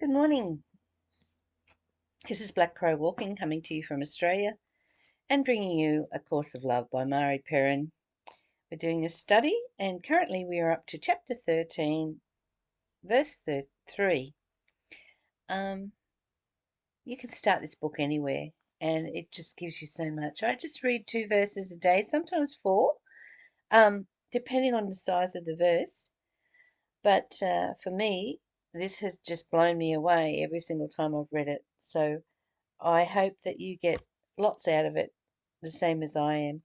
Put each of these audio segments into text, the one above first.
Good morning. This is Black Crow Walking, coming to you from Australia and bringing you A Course of Love by Mari Perron. We're doing a study, and currently we are up to chapter 13, verse 3. You can start this book anywhere, and it just gives you so much. I just read 2 verses a day, sometimes 4, depending on the size of the verse. But for me, this has just blown me away every single time I've read it. So I hope that you get lots out of it, the same as I am.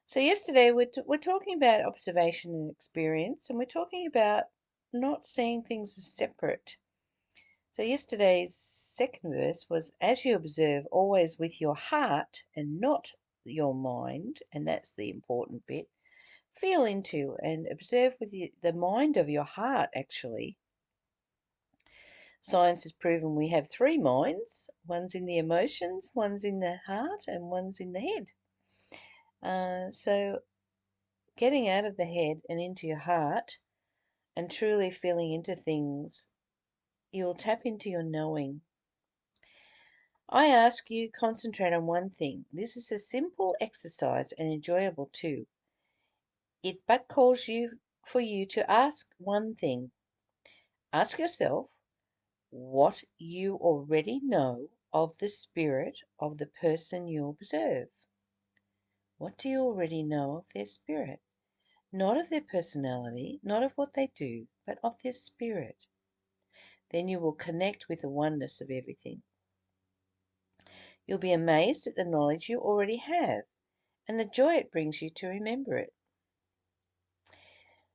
So yesterday we're talking about observation and experience, and we're talking about not seeing things as separate. So yesterday's second verse was, as you observe always with your heart and not your mind, and that's the important bit, feel into and observe with the mind of your heart, actually. Science has proven we have 3 minds. One's in the emotions, one's in the heart, and one's in the head. So getting out of the head and into your heart and truly feeling into things, you'll tap into your knowing. I ask you to concentrate on one thing. This is a simple exercise and enjoyable too. It but calls for you to ask one thing. Ask yourself what you already know of the spirit of the person you observe. What do you already know of their spirit? Not of their personality, not of what they do, but of their spirit. Then you will connect with the oneness of everything. You'll be amazed at the knowledge you already have and the joy it brings you to remember it.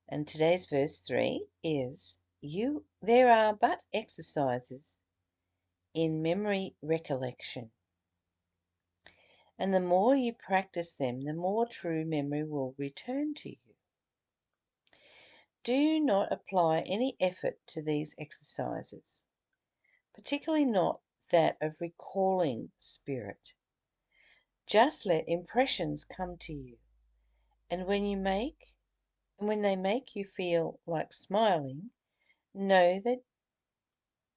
And today's verse 3 is, there are but exercises in memory recollection. And the more you practice them, the more true memory will return to you. Do not apply any effort to these exercises, particularly not that of recalling spirit. Just let impressions come to you, and when they make you feel like smiling, know that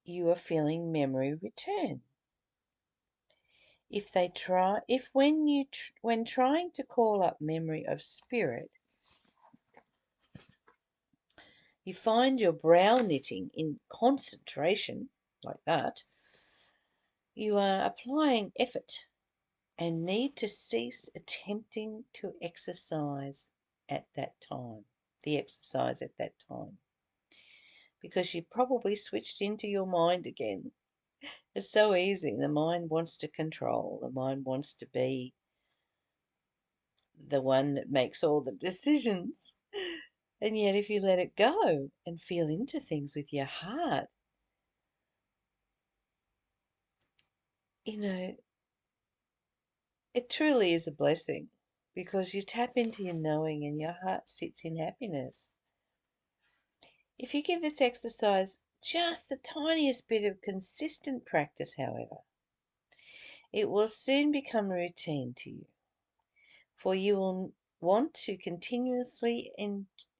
you are feeling memory return. When trying to call up memory of spirit, you find your brow knitting in concentration, like that, you are applying effort and need to cease attempting to the exercise at that time, because you probably switched into your mind again. It's so easy. The mind wants to control. The mind wants to be the one that makes all the decisions. And yet, if you let it go and feel into things with your heart, you know, it truly is a blessing, because you tap into your knowing and your heart sits in happiness. If you give this exercise just the tiniest bit of consistent practice, however, it will soon become routine to you, for you will want to continuously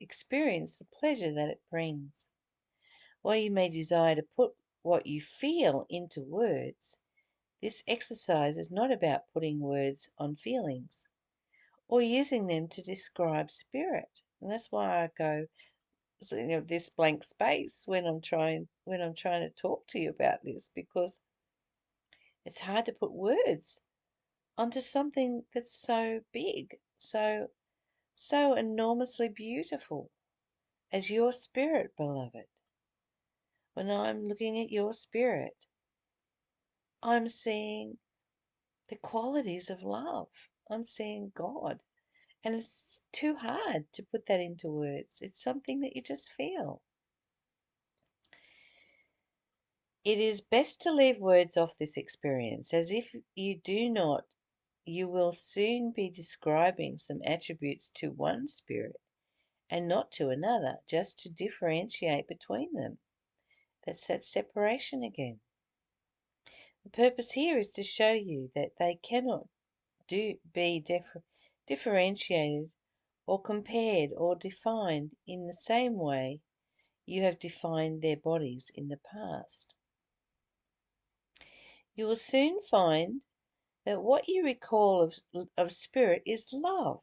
experience the pleasure that it brings. While you may desire to put what you feel into words, this exercise is not about putting words on feelings or using them to describe spirit. And that's why I go, this blank space when I'm trying to talk to you about this, because it's hard to put words onto something that's so big, so enormously beautiful as your spirit, beloved. When I'm looking at your spirit, I'm seeing the qualities of love. I'm seeing God. And it's too hard to put that into words. It's something that you just feel. It is best to leave words off this experience, as if you do not, you will soon be describing some attributes to one spirit and not to another, just to differentiate between them. That's that separation again. The purpose here is to show you that they cannot be differentiated or compared or defined in the same way you have defined their bodies in the past. You will soon find that what you recall of spirit is love.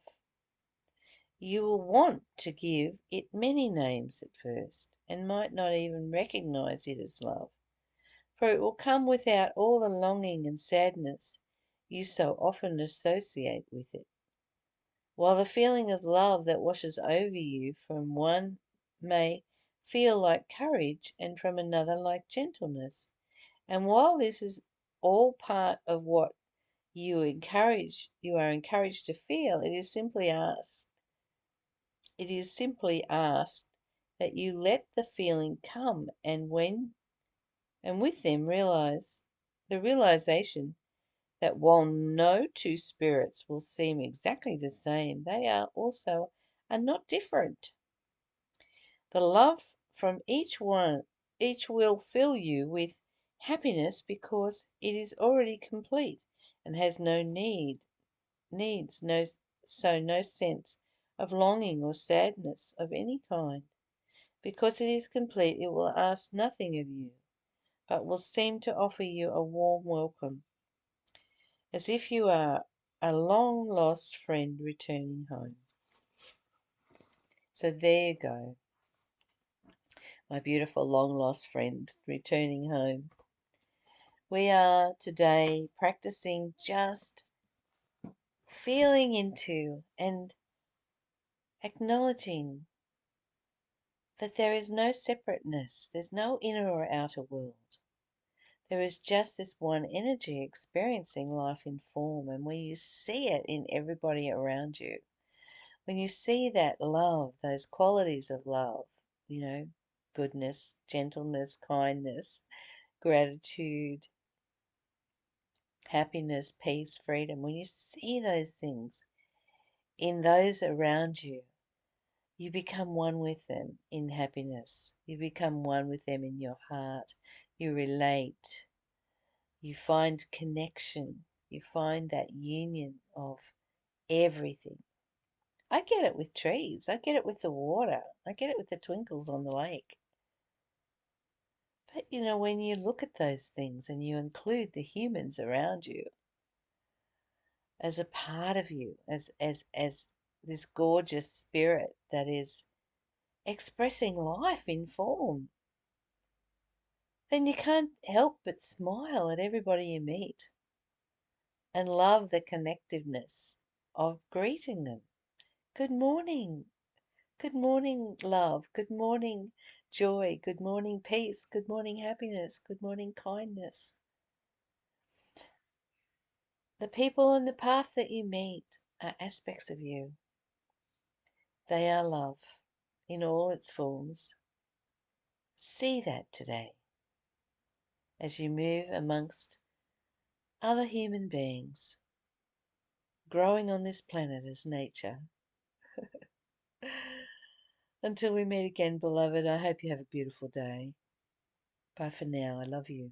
You will want to give it many names at first, and might not even recognize it as love, for it will come without all the longing and sadness you so often associate with it. While the feeling of love that washes over you from one may feel like courage, and from another like gentleness, and while this is all part of what you are encouraged to feel, it is simply asked that you let the feeling come, and with them the realization that while no two spirits will seem exactly the same, they are not different. The love from each will fill you with happiness because it is already complete and has no needs no sense of longing or sadness of any kind. Because it is complete, it will ask nothing of you, but will seem to offer you a warm welcome, as if you are a long lost friend returning home. So there you go, my beautiful long lost friend returning home. We are today practicing just feeling into and acknowledging that there is no separateness, there's no inner or outer world. There is just this one energy experiencing life in form, and when you see it in everybody around you, when you see that love, those qualities of love, goodness, gentleness, kindness, gratitude, happiness, peace, freedom, when you see those things in those around you, you become one with them in happiness. You become one with them in your heart. You relate. You find connection. You find that union of everything. I get it with trees. I get it with the water. I get it with the twinkles on the lake. But when you look at those things and you include the humans around you as a part of you, as this gorgeous spirit that is expressing life in form, then you can't help but smile at everybody you meet and love the connectiveness of greeting them. Good morning. Good morning, love. Good morning, joy. Good morning, peace. Good morning, happiness. Good morning, kindness. The people on the path that you meet are aspects of you. They are love in all its forms. See that today as you move amongst other human beings growing on this planet as nature. Until we meet again, beloved, I hope you have a beautiful day. Bye for now. I love you.